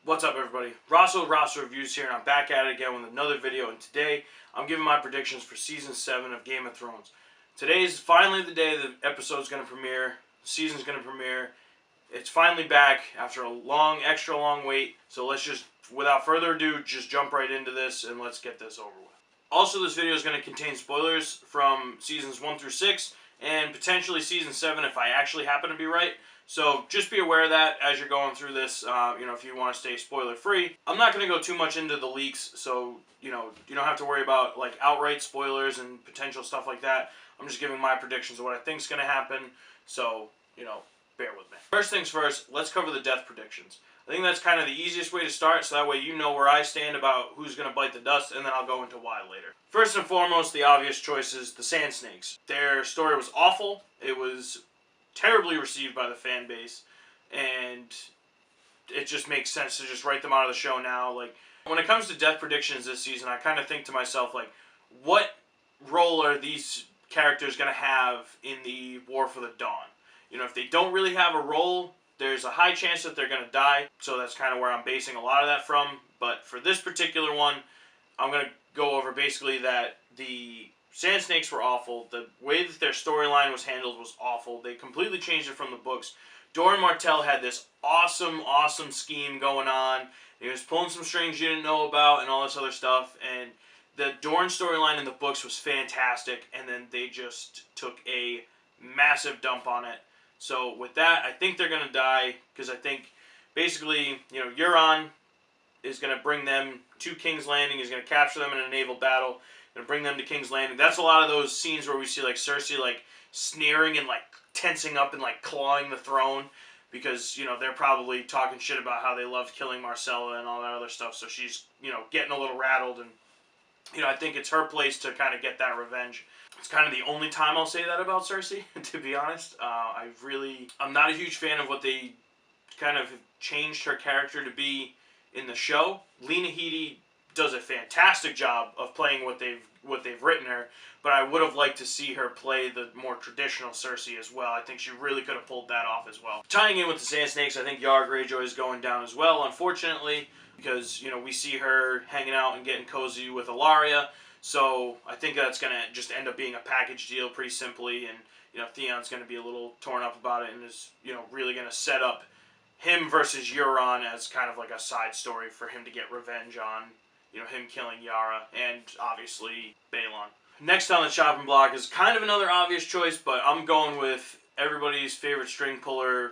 What's up, everybody? Rosso Roster Reviews here, and I'm back at it again with another video, and today I'm giving my predictions for Season 7 of Game of Thrones. Today is finally the day the episode's going to premiere, the season's going to premiere. It's finally back after a extra long wait, so let's just, without further ado, just jump right into this and let's get this over with. Also, this video is going to contain spoilers from Seasons 1 through 6, and potentially Season 7 if I actually happen to be right. So just be aware of that as you're going through this, if you want to stay spoiler-free. I'm not going to go too much into the leaks, so, you don't have to worry about, like, outright spoilers and potential stuff like that. I'm just giving my predictions of what I think is going to happen, so, bear with me. First things first, let's cover the death predictions. I think that's kind of the easiest way to start, so that way you know where I stand about who's going to bite the dust, and then I'll go into why later. First and foremost, the obvious choices, the Sand Snakes. Their story was awful. It was terribly received by the fan base, and it just makes sense to just write them out of the show now. Like, when it comes to death predictions this season, I kind of think to myself, like, what role are these characters going to have in the War for the Dawn? If they don't really have a role, there's a high chance that they're going to die, so that's kind of where I'm basing a lot of that from. But for this particular one, I'm going to go over basically that the Sand Snakes were awful. The way that their storyline was handled was awful. They completely changed it from the books. Doran Martell had this awesome scheme going on. He was pulling some strings you didn't know about and all this other stuff. And the Doran storyline in the books was fantastic. And then they just took a massive dump on it. So with that, I think they're going to die. Because I think basically, Euron is going to bring them to King's Landing. He's going to capture them in a naval battle. And bring them to King's Landing. That's a lot of those scenes where we see, like, Cersei, like, sneering and, like, tensing up and, like, clawing the throne. Because, they're probably talking shit about how they loved killing Marcella and all that other stuff. So she's, getting a little rattled. And, I think it's her place to kind of get that revenge. It's kind of the only time I'll say that about Cersei, to be honest. I'm not a huge fan of what they kind of changed her character to be in the show. Lena Headey does a fantastic job of playing what they've written her, but I would have liked to see her play the more traditional Cersei as well. I think she really could have pulled that off as well. Tying in with the Sand Snakes, I think Yara Greyjoy is going down as well, unfortunately, because, we see her hanging out and getting cozy with Ilaria, so I think that's going to just end up being a package deal pretty simply, and, Theon's going to be a little torn up about it and is, really going to set up him versus Euron as kind of like a side story for him to get revenge on, him killing Yara, and obviously Balon. Next on the chopping block is kind of another obvious choice, but I'm going with everybody's favorite string puller,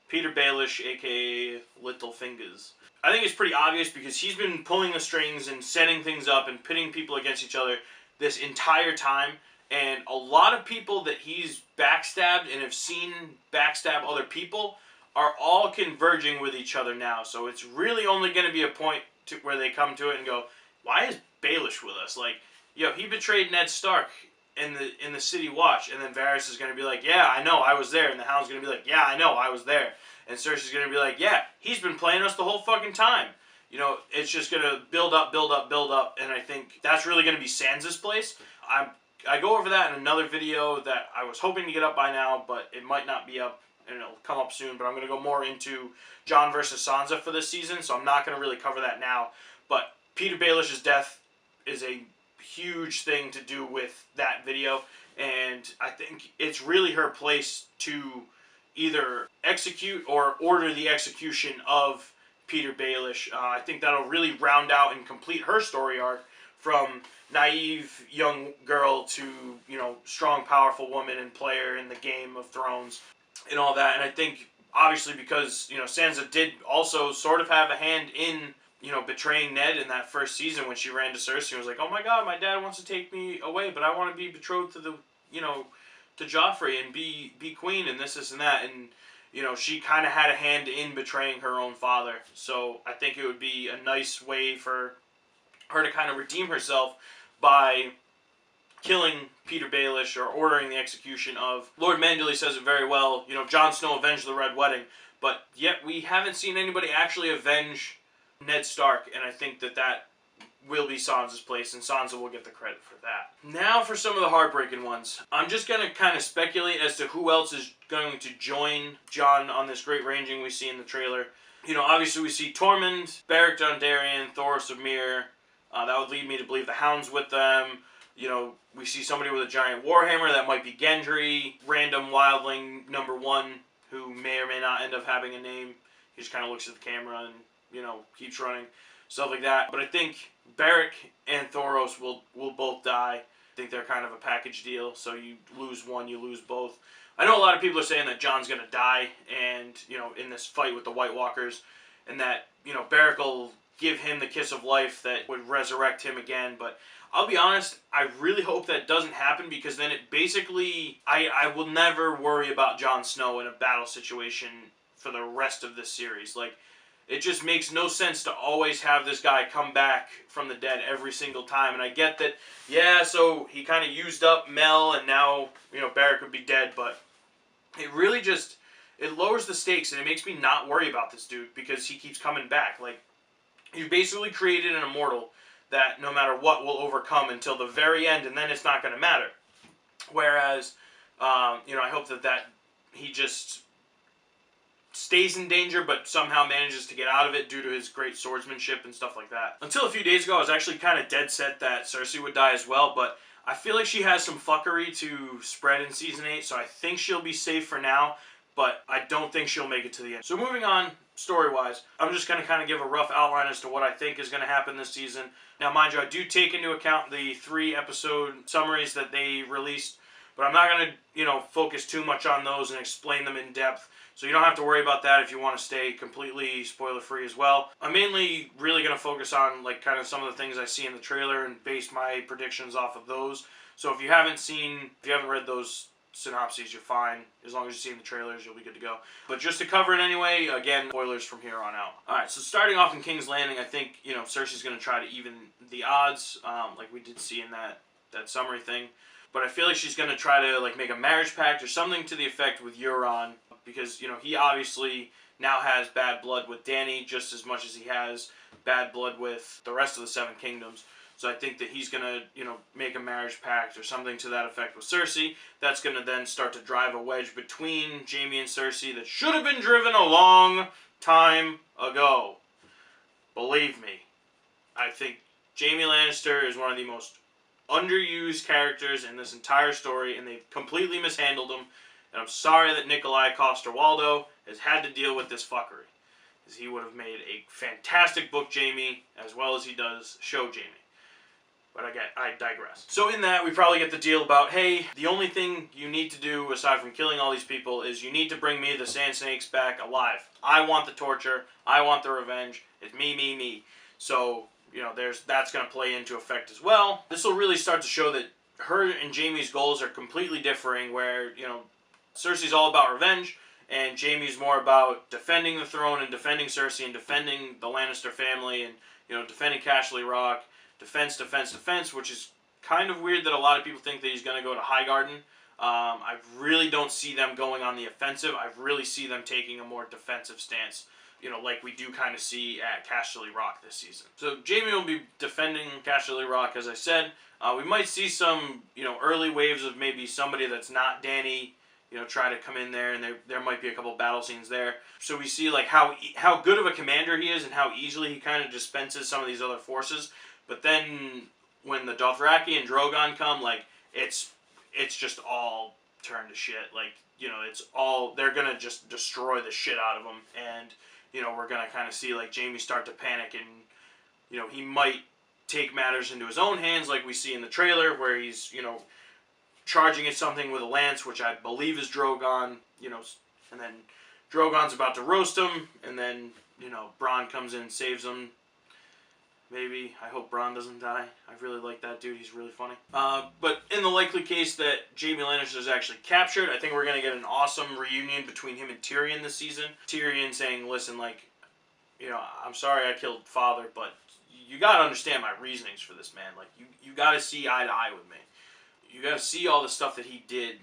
Peter Baelish, aka Littlefingers. I think it's pretty obvious because he's been pulling the strings and setting things up and pitting people against each other this entire time, and a lot of people that he's backstabbed and have seen backstab other people are all converging with each other now, so it's really only going to be a point where they come to it and go, why is Baelish with us? Like, he betrayed Ned Stark in the City Watch, and then Varys is going to be like, yeah, I know, I was there, and the Hound's going to be like, yeah, I know, I was there, and Cersei's going to be like, yeah, he's been playing us the whole fucking time. It's just going to build up, and I think that's really going to be Sansa's place. I go over that in another video that I was hoping to get up by now, but it might not be up, and it'll come up soon, but I'm going to go more into Jon versus Sansa for this season, so I'm not going to really cover that now. But Peter Baelish's death is a huge thing to do with that video, and I think it's really her place to either execute or order the execution of Peter Baelish. I think that'll really round out and complete her story arc from naive young girl to, strong, powerful woman and player in the Game of Thrones and all that. And I think, obviously, because, Sansa did also sort of have a hand in, betraying Ned in that first season when she ran to Cersei and was like, oh my god, my dad wants to take me away, but I want to be betrothed to to Joffrey and be queen and this and that. And, she kind of had a hand in betraying her own father. So I think it would be a nice way for her to kind of redeem herself by killing Peter Baelish or ordering the execution of. Lord Manderley says it very well, Jon Snow avenged the Red Wedding, but yet we haven't seen anybody actually avenge Ned Stark, and I think that will be Sansa's place, and Sansa will get the credit for that. Now for some of the heartbreaking ones. I'm just going to kind of speculate as to who else is going to join Jon on this great ranging we see in the trailer. You know, obviously we see Tormund, Beric Dondarrion, Thoros of Myr. That would lead me to believe the Hound's with them. You know, we see somebody with a giant warhammer. That might be Gendry. Random wildling number 1 who may or may not end up having a name. He just kind of looks at the camera and, you know, keeps running. Stuff like that. But I think Beric and Thoros will both die. I think they're kind of a package deal. So you lose one, you lose both. I know a lot of people are saying that Jon's going to die and, you know, in this fight with the White Walkers, and that, you know, Beric will give him the kiss of life that would resurrect him again. But I'll be honest, I really hope that doesn't happen, because then it basically, I will never worry about Jon Snow in a battle situation for the rest of this series. Like, it just makes no sense to always have this guy come back from the dead every single time. And I get that, yeah, so he kind of used up Mel, and now, you know, Beric would be dead, but it really just, it lowers the stakes, and it makes me not worry about this dude, because he keeps coming back. Like, you've basically created an immortal that no matter what will overcome until the very end, and then it's not going to matter. Whereas, you know, I hope that he just stays in danger, but somehow manages to get out of it due to his great swordsmanship and stuff like that. Until a few days ago, I was actually kind of dead set that Cersei would die as well, but I feel like she has some fuckery to spread in Season 8, so I think she'll be safe for now, but I don't think she'll make it to the end. So moving on, story-wise, I'm just going to kind of give a rough outline as to what I think is going to happen this season. Now, mind you, I do take into account the 3-episode summaries that they released, but I'm not going to, you know, focus too much on those and explain them in depth. So you don't have to worry about that if you want to stay completely spoiler-free as well. I'm mainly really going to focus on, like, kind of some of the things I see in the trailer and base my predictions off of those. So if you haven't read those synopses, you're fine. As long as you've seen the trailers, you'll be good to go. But just to cover it anyway, again, spoilers from here on out. Alright, so starting off in King's Landing, I think, you know, Cersei's going to try to even the odds, like we did see in that summary thing. But I feel like she's going to try to, like, make a marriage pact or something to the effect with Euron, because, you know, he obviously now has bad blood with Dany just as much as he has bad blood with the rest of the Seven Kingdoms. So I think that he's going to, you know, make a marriage pact or something to that effect with Cersei. That's going to then start to drive a wedge between Jaime and Cersei that should have been driven a long time ago. Believe me. I think Jaime Lannister is one of the most underused characters in this entire story, and they've completely mishandled him. And I'm sorry that Nikolai Coster-Waldau has had to deal with this fuckery, because he would have made a fantastic book Jaime as well as he does show Jaime. But I digress. So in that, we probably get the deal about, hey, the only thing you need to do, aside from killing all these people, is you need to bring me the Sand Snakes back alive. I want the torture. I want the revenge. It's me, me, me. So, you know, that's going to play into effect as well. This will really start to show that her and Jaime's goals are completely differing, where, you know, Cersei's all about revenge, and Jaime's more about defending the throne and defending Cersei and defending the Lannister family and, you know, defending Castle Rock. Defense, defense, defense, which is kind of weird that a lot of people think that he's going to go to Highgarden. I really don't see them going on the offensive. I really see them taking a more defensive stance, you know, like we do kind of see at Castle Rock this season. So Jaime will be defending Castle Rock, as I said. We might see some, you know, early waves of maybe somebody that's not Dany, you know, try to come in there, and there might be a couple battle scenes there. So we see, like, how good of a commander he is and how easily he kind of dispenses some of these other forces. But then when the Dothraki and Drogon come, like, it's just all turned to shit. Like, you know, it's all, they're going to just destroy the shit out of them. And, you know, we're going to kind of see, like, Jaime start to panic, and, you know, he might take matters into his own hands, like we see in the trailer, where he's, you know, charging at something with a lance, which I believe is Drogon, you know, and then Drogon's about to roast him, and then, you know, Bronn comes in and saves him. Maybe. I hope Bronn doesn't die. I really like that dude. He's really funny. But in the likely case that Jaime Lannister is actually captured, I think we're going to get an awesome reunion between him and Tyrion this season. Tyrion saying, listen, like, you know, I'm sorry I killed father, but you got to understand my reasonings for this, man. Like, you got to see eye to eye with me. You got to see all the stuff that he did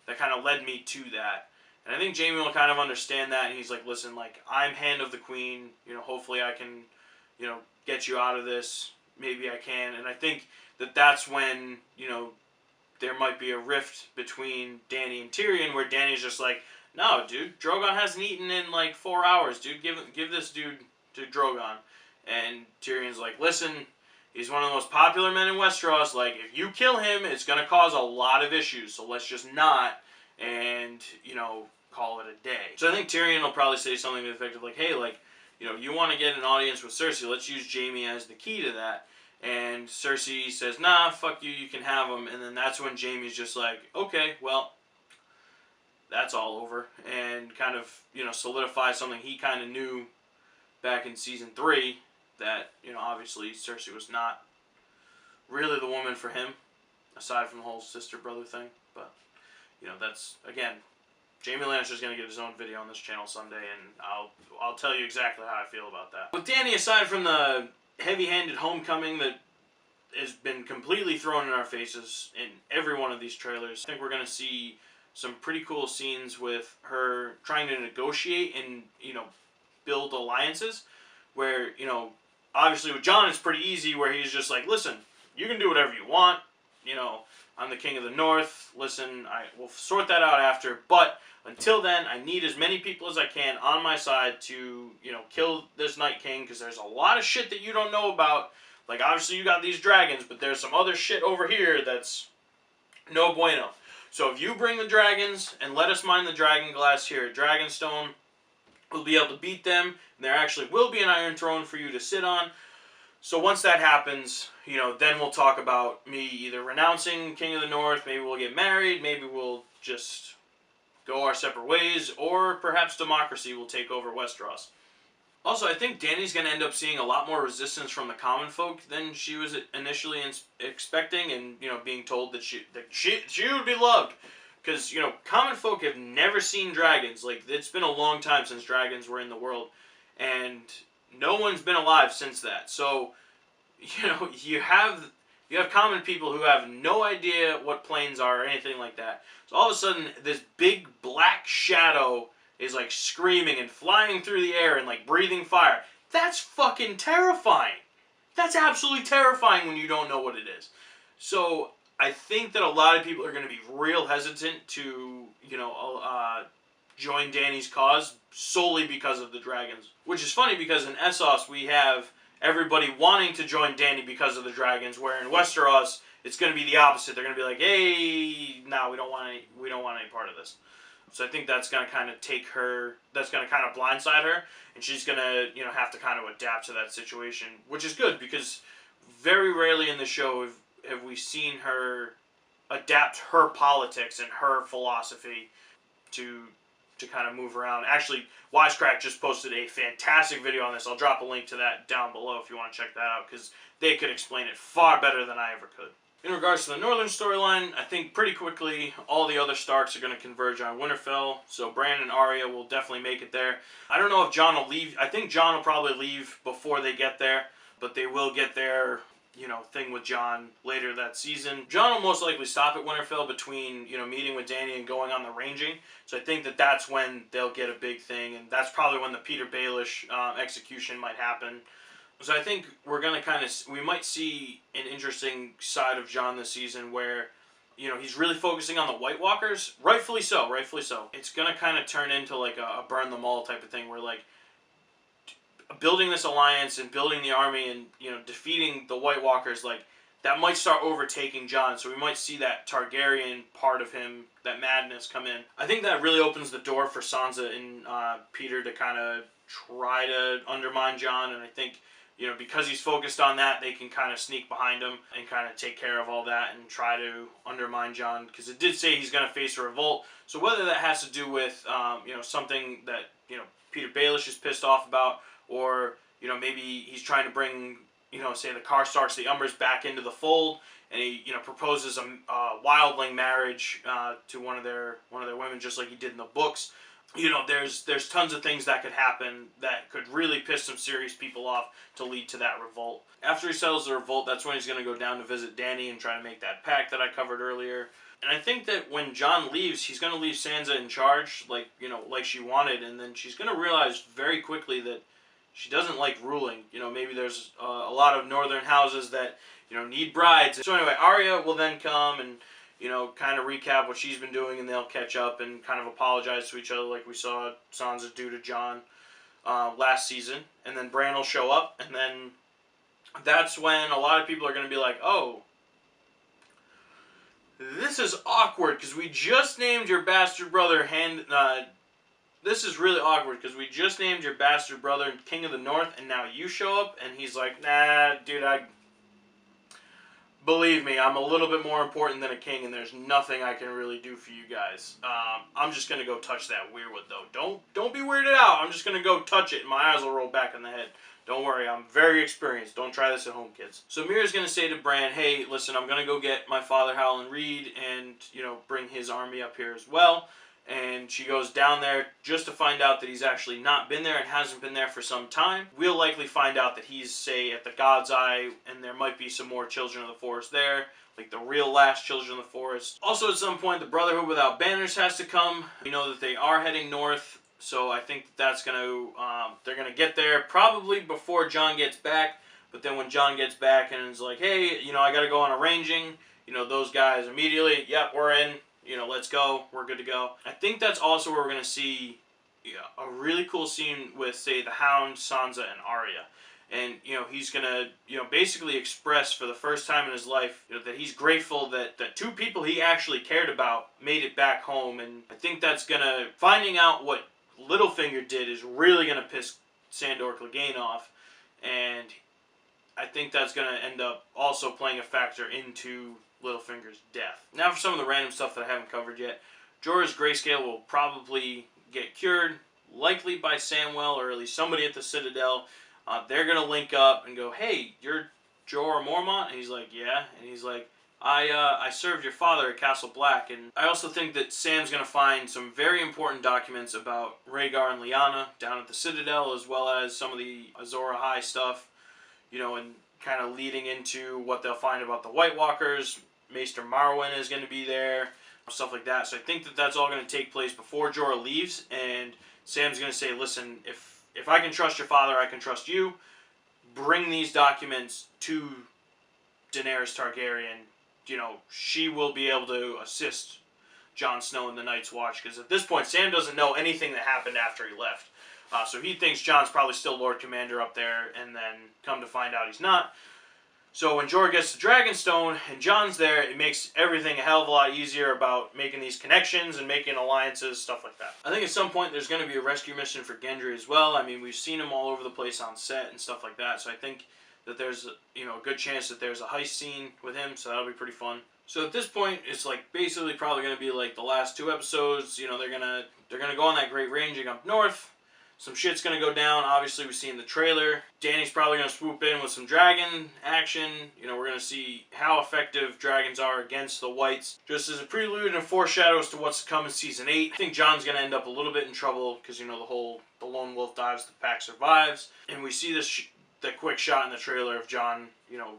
that kind of led me to that. And I think Jaime will kind of understand that, and he's like, listen, like, I'm Hand of the Queen. You know, hopefully I can, you know, get you out of this. Maybe I can. And I think that that's when, you know, there might be a rift between Dany and Tyrion, where Dany's just like, No, dude, Drogon hasn't eaten in like 4 hours, dude. Give this dude to Drogon. And Tyrion's like, listen, he's one of the most popular men in Westeros. Like, if you kill him, it's going to cause a lot of issues. So let's just not, and, you know, call it a day. So I think Tyrion will probably say something to the effect of like, hey, like, you know, you want to get an audience with Cersei, let's use Jaime as the key to that. And Cersei says, nah, fuck you, you can have him. And then that's when Jaime's just like, okay, well, that's all over. And kind of, you know, solidify something he kind of knew back in season 3, that, you know, obviously Cersei was not really the woman for him, aside from the whole sister-brother thing. But, you know, that's, again, Jaime Lannister's going to get his own video on this channel someday, and I'll tell you exactly how I feel about that. With Dany, aside from the heavy-handed homecoming that has been completely thrown in our faces in every one of these trailers, I think we're going to see some pretty cool scenes with her trying to negotiate and, you know, build alliances, where, you know, obviously with Jon it's pretty easy, where he's just like, listen, you can do whatever you want, you know, I'm the king of the north, listen, I will sort that out after, but until then, I need as many people as I can on my side to, you know, kill this Night King, because there's a lot of shit that you don't know about. Like, obviously you got these dragons, but there's some other shit over here that's no bueno. So if you bring the dragons and let us mine the dragon glass here at Dragonstone, we'll be able to beat them, and there actually will be an Iron Throne for you to sit on. So once that happens, you know, then we'll talk about me either renouncing King of the North, maybe we'll get married, maybe we'll just go our separate ways, or perhaps democracy will take over Westeros. Also, I think Dany's going to end up seeing a lot more resistance from the common folk than she was initially expecting, and, you know, being told that she would be loved. Because, you know, common folk have never seen dragons. Like, it's been a long time since dragons were in the world, and no one's been alive since that. So, you know, you have common people who have no idea what planes are or anything like that. So all of a sudden, this big black shadow is like screaming and flying through the air and like breathing fire. That's fucking terrifying. That's absolutely terrifying when you don't know what it is. So I think that a lot of people are going to be real hesitant to, you know, join Dany's cause solely because of the dragons. Which is funny, because in Essos we have everybody wanting to join Dany because of the dragons, where in Westeros it's going to be the opposite. They're going to be like, hey, no, we don't want any part of this. So I think that's going to kind of take her, that's going to kind of blindside her, and she's going to, you know, have to kind of adapt to that situation, which is good, because very rarely in the show have we seen her adapt her politics and her philosophy to kind of move around. Actually, Wisecrack just posted a fantastic video on this. I'll drop a link to that down below if you want to check that out, because they could explain it far better than I ever could. In regards to the Northern storyline, I think pretty quickly all the other Starks are going to converge on Winterfell, so Bran and Arya will definitely make it there. I don't know if Jon will leave. I think Jon will probably leave before they get there, but they will get their, you know, thing with Jon later that season. Jon will most likely stop at Winterfell between, you know, meeting with Dany and going on the ranging, so I think that that's when they'll get a big thing, and that's probably when the Peter Baelish execution might happen. So I think we're going to kind of, we might see an interesting side of Jon this season where, you know, he's really focusing on the White Walkers. Rightfully so, rightfully so. It's going to kind of turn into like a burn them all type of thing, where like building this alliance and building the army and, you know, defeating the White Walkers, like that might start overtaking Jon. So we might see that Targaryen part of him, that madness, come in. I think that really opens the door for Sansa and Peter to kind of try to undermine Jon, and I think, you know, because he's focused on that, they can kind of sneak behind him and kind of take care of all that and try to undermine Jon, because it did say he's going to face a revolt. So whether that has to do with, you know, something that, you know, Peter Baelish is pissed off about, or, you know, maybe he's trying to bring, you know, say the Karstarks, the Umbers, back into the fold, and he, you know, proposes a wildling marriage to one of their women, just like he did in the books. You know, there's tons of things that could happen that could really piss some serious people off to lead to that revolt. After he settles the revolt, that's when he's going to go down to visit Dany and try to make that pact that I covered earlier. And I think that when Jon leaves, he's going to leave Sansa in charge, like, you know, like she wanted, and then she's going to realize very quickly that she doesn't like ruling. You know, maybe there's a lot of northern houses that, you know, need brides. So anyway, Arya will then come and, you know, kind of recap what she's been doing, and they'll catch up and kind of apologize to each other like we saw Sansa do to Jon last season. And then Bran will show up, and then that's when a lot of people are going to be like, oh, this is awkward because we just named your bastard brother this is really awkward because we just named your bastard brother King of the North, and now you show up, and he's like, nah, dude, believe me, I'm a little bit more important than a king, and there's nothing I can really do for you guys. I'm just gonna go touch that weirwood, though. Don't be weirded out. I'm just gonna go touch it, and my eyes will roll back in the head. Don't worry, I'm very experienced. Don't try this at home, kids. So Mira's gonna say to Bran, hey, listen, I'm gonna go get my father, Howland Reed, and, you know, bring his army up here as well. And she goes down there just to find out that he's actually not been there and hasn't been there for some time. We'll likely find out that he's, say, at the God's Eye, and there might be some more Children of the Forest there, like the real last Children of the Forest. Also, at some point, the Brotherhood Without Banners has to come. We know that they are heading north, so I think that's going to, they're going to get there probably before Jon gets back. But then when Jon gets back and is like, hey, you know, I got to go on a ranging, you know, those guys immediately, yep, we're in. You know, let's go. We're good to go. I think that's also where we're going to see a really cool scene with, say, the Hound, Sansa, and Arya. And, you know, he's going to, you know, basically express for the first time in his life, you know, that he's grateful that two people he actually cared about made it back home. And I think that's going to, finding out what Littlefinger did is really going to piss Sandor Clegane off. And I think that's going to end up also playing a factor into Littlefinger's death. Now for some of the random stuff that I haven't covered yet. Jorah's grayscale will probably get cured, likely by Samwell or at least somebody at the Citadel. They're going to link up and go, hey, you're Jorah Mormont? And he's like, yeah. And he's like, I served your father at Castle Black. And I also think that Sam's going to find some very important documents about Rhaegar and Lyanna down at the Citadel, as well as some of the Azor Ahai stuff, you know, and kind of leading into what they'll find about the White Walkers. Maester Marwyn is going to be there, stuff like that. So I think that that's all going to take place before Jorah leaves, and Sam's going to say, listen, if I can trust your father, I can trust you. Bring these documents to Daenerys Targaryen. You know, she will be able to assist Jon Snow in the Night's Watch, because at this point, Sam doesn't know anything that happened after he left. So he thinks Jon's probably still Lord Commander up there, and then come to find out he's not. So when Jorah gets to Dragonstone and Jon's there, it makes everything a hell of a lot easier about making these connections and making alliances, stuff like that. I think at some point there's going to be a rescue mission for Gendry as well. I mean, we've seen him all over the place on set and stuff like that. So I think that there's, you know, a good chance that there's a heist scene with him. So that'll be pretty fun. So at this point, it's like basically probably going to be like the last 2 episodes. You know, they're gonna go on that great ranging up north. Some shit's going to go down. Obviously, we've seen the trailer. Dany's probably going to swoop in with some dragon action. You know, we're going to see how effective dragons are against the whites. Just as a prelude and a foreshadow as to what's to come in Season 8. I think Jon's going to end up a little bit in trouble because, you know, the lone wolf dives, the pack survives. And we see that quick shot in the trailer of Jon, you know,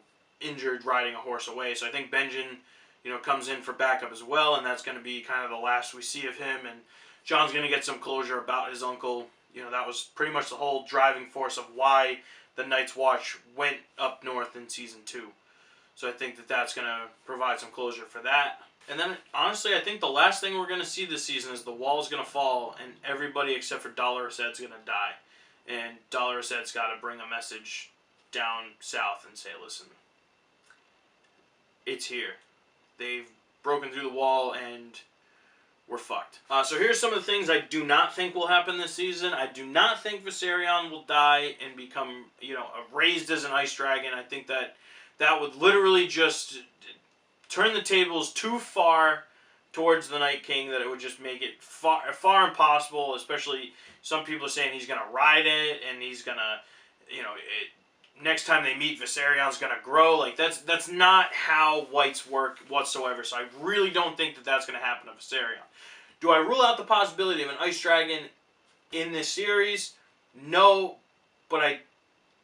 injured riding a horse away. So I think Benjen, you know, comes in for backup as well. And that's going to be kind of the last we see of him. And Jon's going to get some closure about his uncle. You know, that was pretty much the whole driving force of why the Night's Watch went up north in Season 2. So I think that that's going to provide some closure for that. And then, honestly, I think the last thing we're going to see this season is the wall's going to fall and everybody except for Dolorous Ed's going to die. And Dolorous Ed's got to bring a message down south and say, listen, it's here. They've broken through the wall and we're fucked. So here's some of the things I do not think will happen this season. I do not think Viserion will die and become, you know, raised as an ice dragon. I think that would literally just turn the tables too far towards the Night King, that it would just make it far impossible. Especially some people are saying he's going to ride it and he's going to, you know, next time they meet, Viserion's going to grow. Like, that's not how whites work whatsoever. So I really don't think that that's going to happen to Viserion. Do I rule out the possibility of an ice dragon in this series? No, but I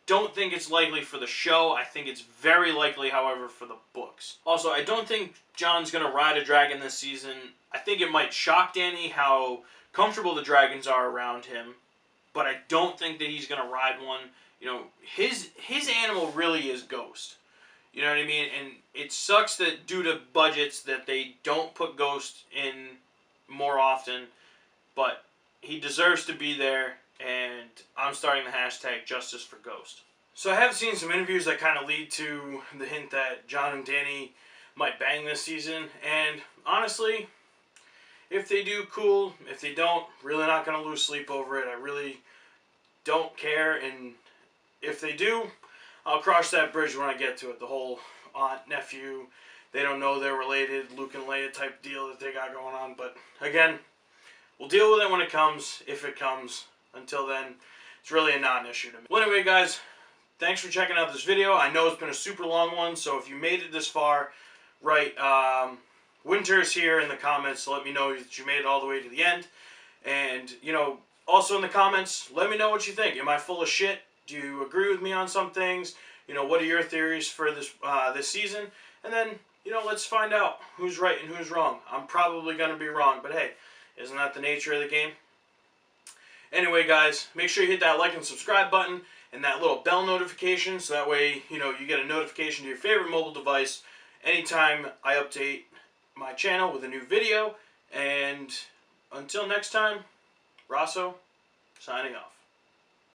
don't think it's likely for the show. I think it's very likely, however, for the books. Also, I don't think Jon's going to ride a dragon this season. I think it might shock Dany how comfortable the dragons are around him, but I don't think that he's going to ride one. You know, his animal really is Ghost. You know what I mean? And it sucks that due to budgets that they don't put Ghost in more often, but he deserves to be there, and I'm starting the hashtag Justice for Ghost. So I have seen some interviews that kind of lead to the hint that Jon and Dany might bang this season, and honestly, if they do, cool. If they don't, really not going to lose sleep over it. I really don't care, and if they do, I'll cross that bridge when I get to it. The whole aunt, nephew, they don't know they're related, Luke and Leia type deal that they got going on. But again, we'll deal with it when it comes, if it comes. Until then, it's really a non-issue to me. Well, anyway, guys, thanks for checking out this video. I know it's been a super long one, so if you made it this far, right, Winter's here in the comments, so let me know that you made it all the way to the end. And, you know, also in the comments, let me know what you think. Am I full of shit? Do you agree with me on some things? You know, what are your theories for this this season? And then, you know, let's find out who's right and who's wrong. I'm probably going to be wrong, but hey, isn't that the nature of the game? Anyway, guys, make sure you hit that like and subscribe button and that little bell notification, so that way, you know, you get a notification to your favorite mobile device anytime I update my channel with a new video. And until next time, Rosso, signing off.